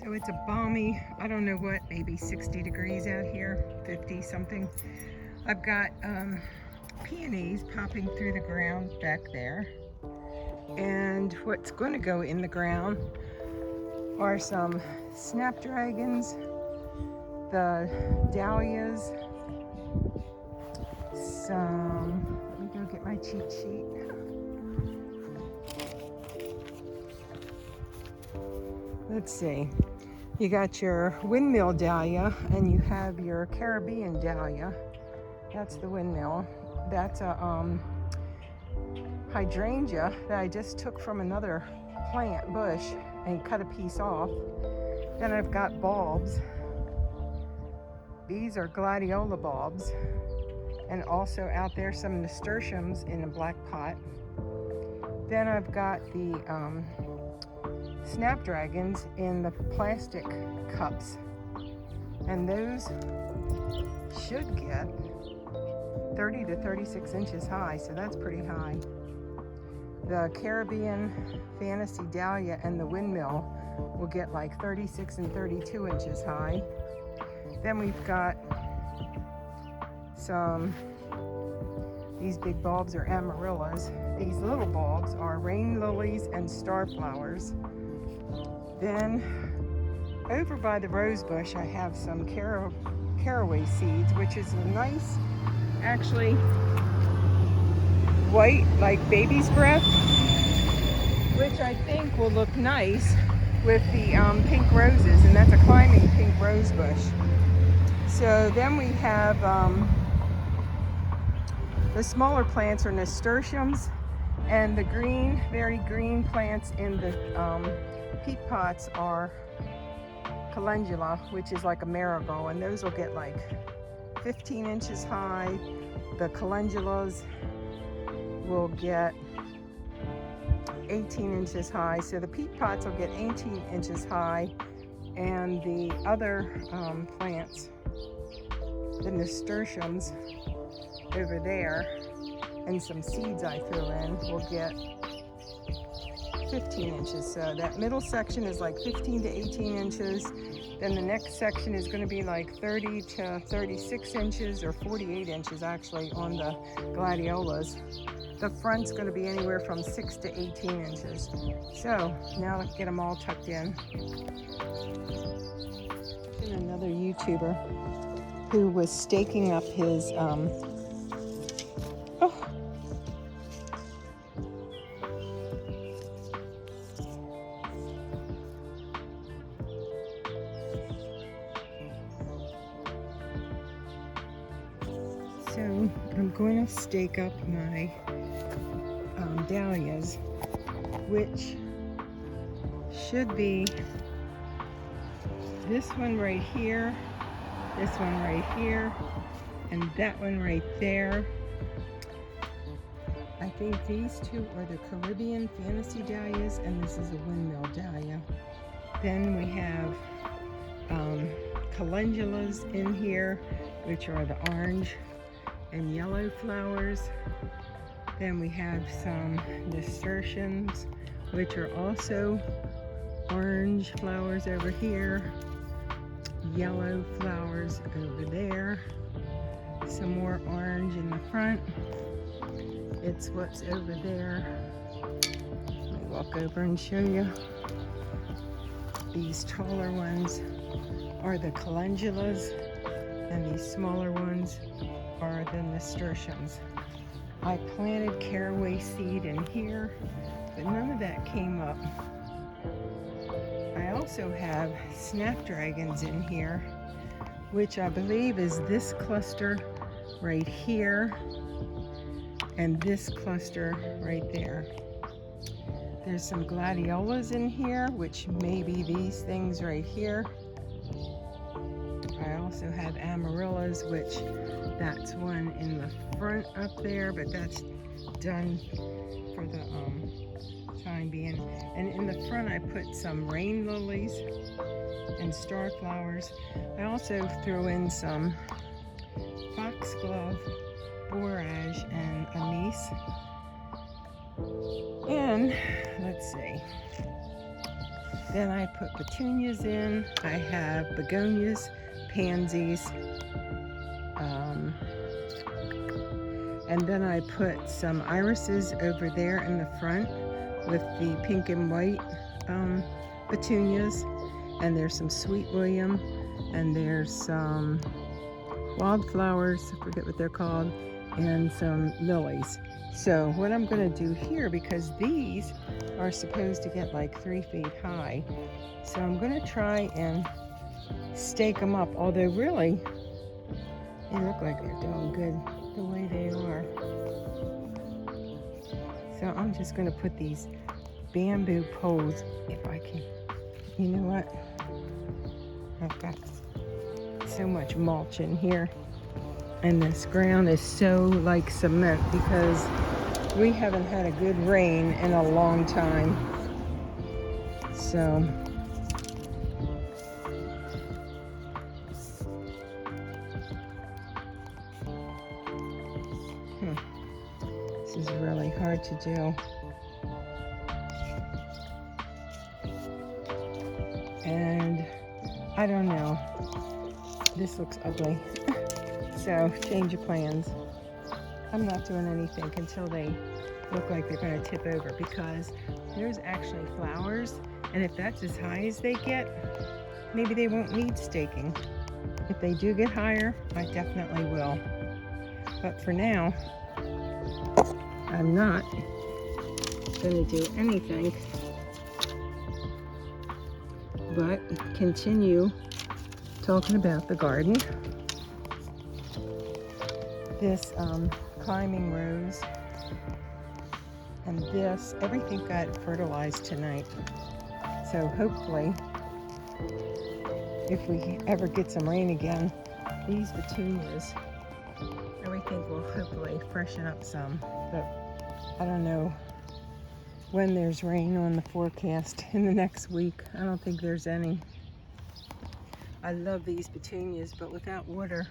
So it's a balmy, I don't know what, maybe 60 degrees out here, 50 something. I've got peonies popping through the ground back there. And what's going to go in the ground are some snapdragons, the dahlias, let me go get my cheat sheet. Let's see. You got your windmill dahlia and you have your Caribbean dahlia. That's the windmill. That's a hydrangea that I just took from another plant bush and cut a piece off. Then I've got bulbs. These are gladiola bulbs. And also out there some nasturtiums in a black pot. Then I've got the snapdragons in the plastic cups, and those should get 30 to 36 inches high, so that's pretty high. The Caribbean Fantasy Dahlia and the windmill will get like 36 and 32 inches high. Then we've got these big bulbs are amaryllis. These little bulbs are rain lilies and star flowers. Then over by the rose bush I have some caraway seeds, which is a nice, actually white, like baby's breath, which I think will look nice with the pink roses, and that's a climbing pink rose bush. So then we have the smaller plants are nasturtiums, and the green, very green plants in the peat pots are calendula, which is like a marigold, and those will get like 15 inches high. The calendulas will get 18 inches high, so the peat pots will get 18 inches high, and the other plants, the nasturtiums over there, and some seeds I threw in, will get 15 inches. So that middle section is like 15 to 18 inches. Then the next section is going to be like 30 to 36 inches, or 48 inches actually on the gladiolas. The front's going to be anywhere from 6 to 18 inches. So now let's get them all tucked in. And another YouTuber who was staking up his So I'm going to stake up my dahlias, which should be this one right here, this one right here, and that one right there. I think these two are the Caribbean Fantasy Dahlias, and this is a windmill dahlia. Then we have calendulas in here, which are the orange and yellow flowers. Then we have some nasturtiums, which are also orange flowers over here, yellow flowers over there, some more orange in the front. It's what's over there. Let me walk over and show you. These taller ones are the calendulas, and these smaller ones are the nasturtiums. I planted caraway seed in here, but none of that came up. I also have snapdragons in here, which I believe is this cluster right here and this cluster right there. There's some gladiolas in here, which may be these things right here. I also have amaryllis, which that's one in the front up there, but that's done for the time being. And in the front I put some rain lilies and star flowers. I also threw in some foxglove, borage, and anise. And let's see, Then I put petunias in. I have begonias, pansies, and then I put some irises over there in the front with the pink and white petunias. And there's some Sweet William, and there's some wildflowers, I forget what they're called, and some lilies. So what I'm going to do here, because these are supposed to get like 3 feet high, so I'm going to try and stake them up, although really they look like they're doing good the way they are. So I'm just going to put these bamboo poles, if I can. You know what? I've got so much mulch in here, and this ground is so like cement because we haven't had a good rain in a long time. So this is really hard to do. And I don't know, this looks ugly. So change of plans. I'm not doing anything until they look like they're going to tip over, because there's actually flowers, and if that's as high as they get, maybe they won't need staking. If they do get higher, I definitely will. But for now, I'm not going to do anything but continue talking about the garden. This climbing rose and this, everything got fertilized tonight. So hopefully, if we ever get some rain again, these petunias, everything will hopefully freshen up some. But I don't know when there's rain on the forecast in the next week. I don't think there's any. I love these petunias, but without water,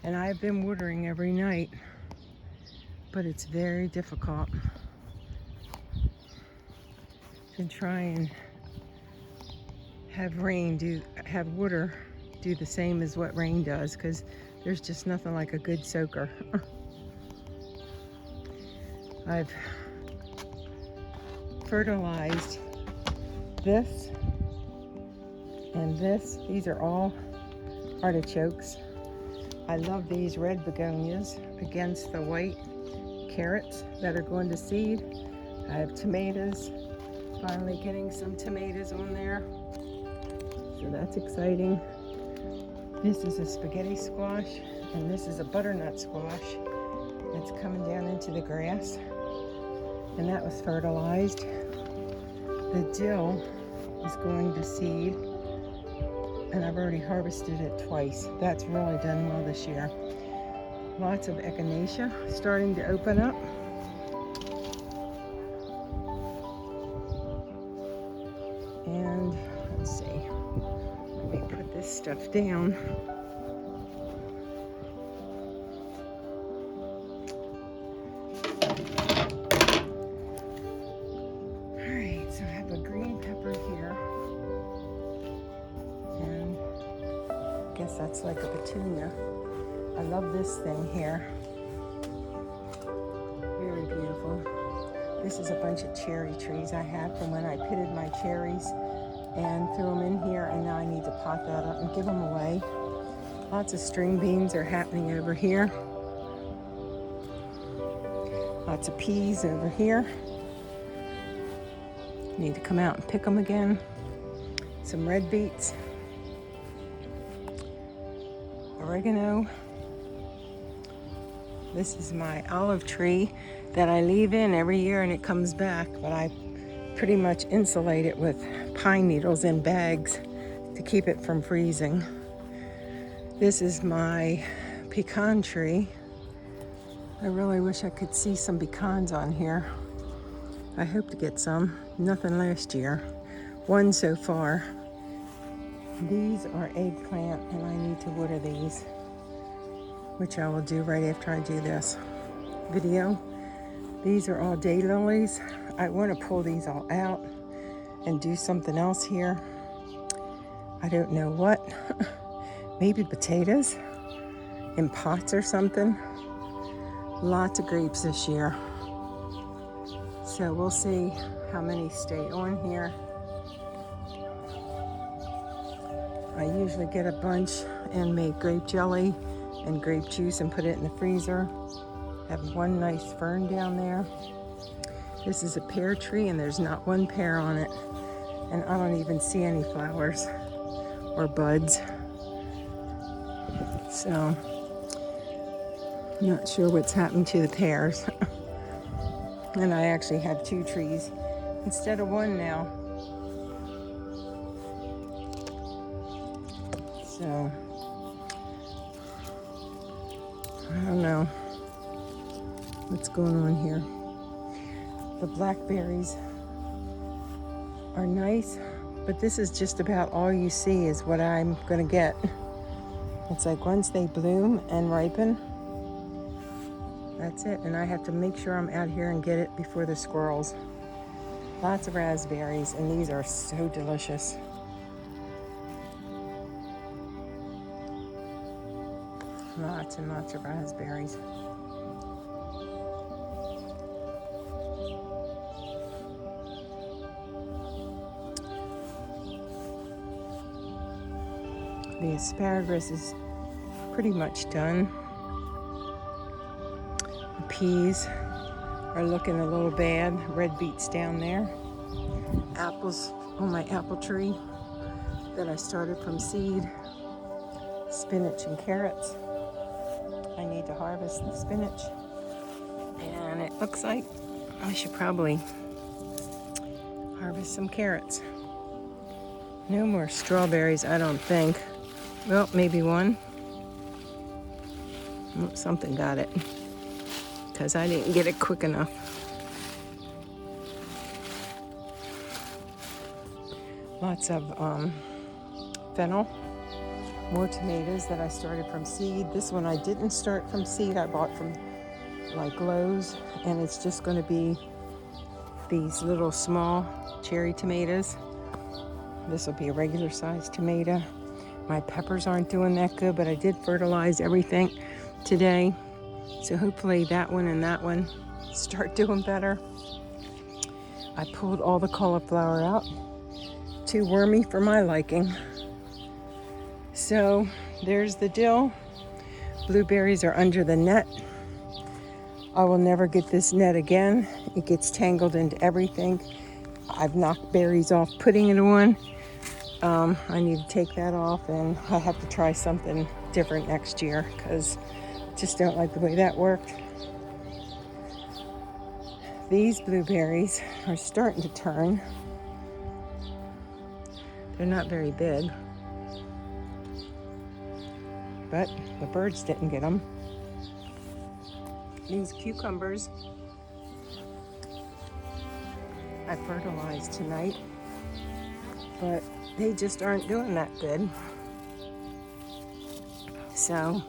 and I've been watering every night, but it's very difficult to try and have water do the same as what rain does, because there's just nothing like a good soaker. I've fertilized this and this. These are all artichokes. I love these red begonias against the white carrots that are going to seed. I have tomatoes, finally getting some tomatoes on there, so that's exciting. This is a spaghetti squash, and this is a butternut squash that's coming down into the grass, and that was fertilized. The dill is going to seed, and I've already harvested it twice. That's really done well this year. Lots of echinacea starting to open up. And let's see, let me put this stuff down. Alright, so I have a green pepper here. And I guess that's like a petunia. I love this thing here. Very beautiful. This is a bunch of cherry trees I have from when I pitted my cherries and threw them in here, and now I need to pot that up and give them away. Lots of string beans are happening over here. Lots of peas over here. Need to come out and pick them again. Some red beets. Oregano. This is my olive tree that I leave in every year and it comes back, but I pretty much insulate it with pine needles in bags to keep it from freezing. This is my pecan tree. I really wish I could see some pecans on here. I hope to get some. Nothing last year. One so far. These are eggplant, and I need to water these, which I will do right after I do this video. These are all daylilies. I want to pull these all out and do something else here. I don't know what. Maybe potatoes in pots or something. Lots of grapes this year. So we'll see how many stay on here. I usually get a bunch and make grape jelly and grape juice and put it in the freezer. Have one nice fern down there. This is a pear tree and there's not one pear on it. And I don't even see any flowers or buds. So, not sure what's happened to the pears. And I actually have 2 trees instead of 1 now. So, I don't know what's going on here. The blackberries are nice, but this is just about all you see is what I'm gonna get. It's like once they bloom and ripen, that's it. And I have to make sure I'm out here and get it before the squirrels. Lots of raspberries, and these are so delicious. Lots and lots of raspberries. The asparagus is pretty much done. The peas are looking a little bad. Red beets down there. Apples on my apple tree that I started from seed. Spinach and carrots. I need to harvest the spinach. And it looks like I should probably harvest some carrots. No more strawberries, I don't think. Well, maybe one. Oh, something got it. Because I didn't get it quick enough. Lots of fennel. More tomatoes that I started from seed. This one I didn't start from seed. I bought from like Lowe's. And it's just going to be these little small cherry tomatoes. This will be a regular sized tomato. My peppers aren't doing that good, but I did fertilize everything today. So hopefully that one and that one start doing better. I pulled all the cauliflower out. Too wormy for my liking. So there's the dill. Blueberries are under the net. I will never get this net again. It gets tangled into everything. I've knocked berries off putting it on. I need to take that off, and I have to try something different next year because I just don't like the way that worked. These blueberries are starting to turn. They're not very big, but the birds didn't get them. These cucumbers I fertilized tonight, but they just aren't doing that good. So,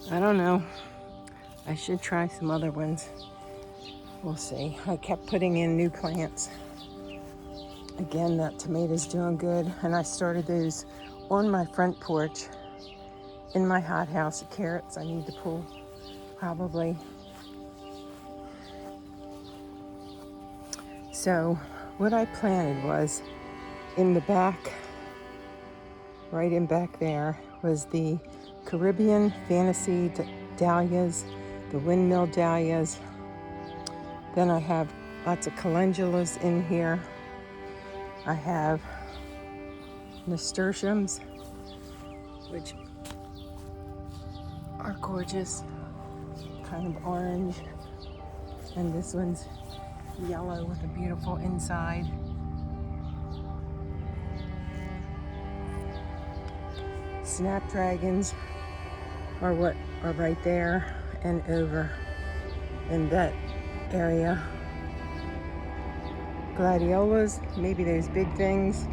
I don't know. I should try some other ones. We'll see. I kept putting in new plants. Again, that tomato's doing good. And I started those on my front porch in my hothouse. The carrots I need to pull probably. So, what I planted was in the back, right in back there, was the Caribbean Fantasy Dahlias, the Windmill Dahlias. Then I have lots of calendulas in here. I have nasturtiums, which are gorgeous, kind of orange. And this one's yellow with a beautiful inside. Snapdragons are what are right there and over in that area. Gladiolas, maybe those big things.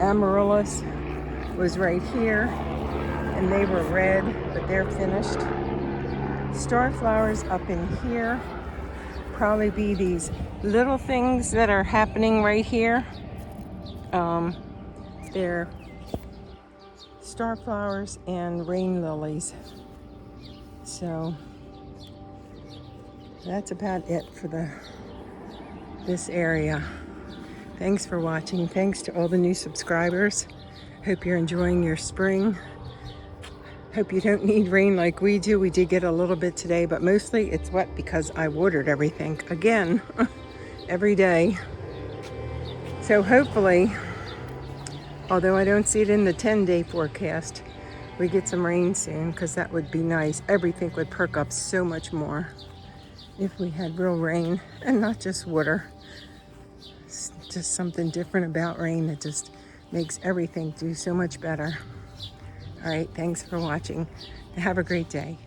Amaryllis was right here, and they were red, but they're finished. Starflowers up in here. Probably be these little things that are happening right here. They're star flowers and rain lilies. So that's about it for this area. Thanks for watching. Thanks to all the new subscribers. Hope you're enjoying your spring. Hope you don't need rain like we do. We did get a little bit today, but mostly it's wet because I watered everything again every day. So hopefully, although I don't see it in the 10-day forecast, we get some rain soon, because that would be nice. Everything would perk up so much more if we had real rain and not just water. It's just something different about rain that just makes everything do so much better. All right, thanks for watching. Have a great day.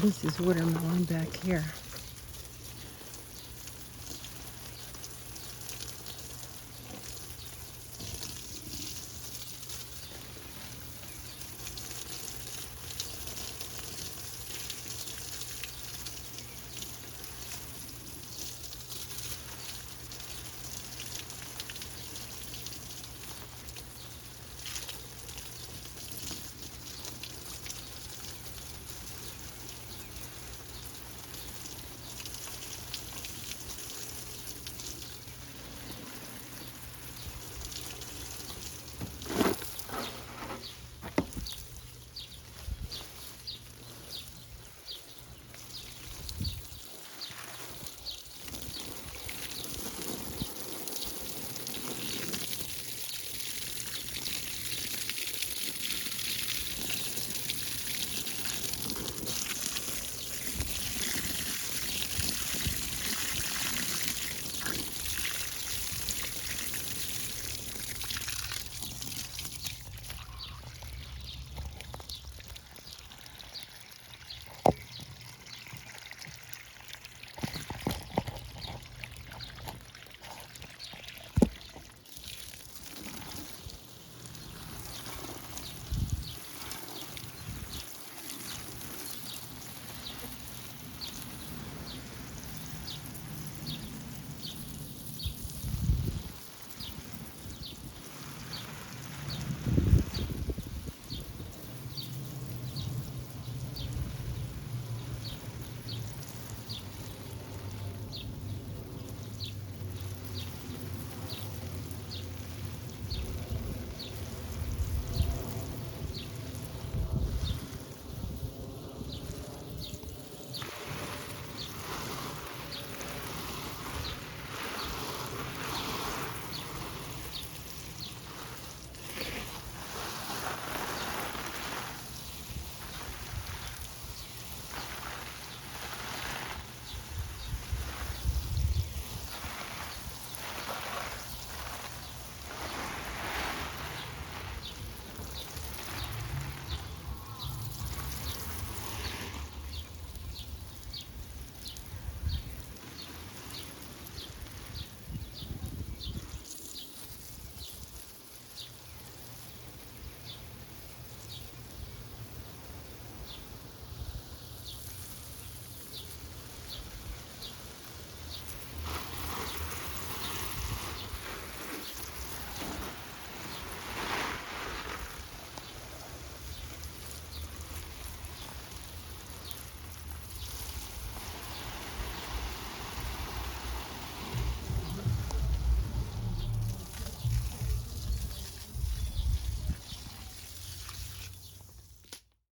This is watermelon back here.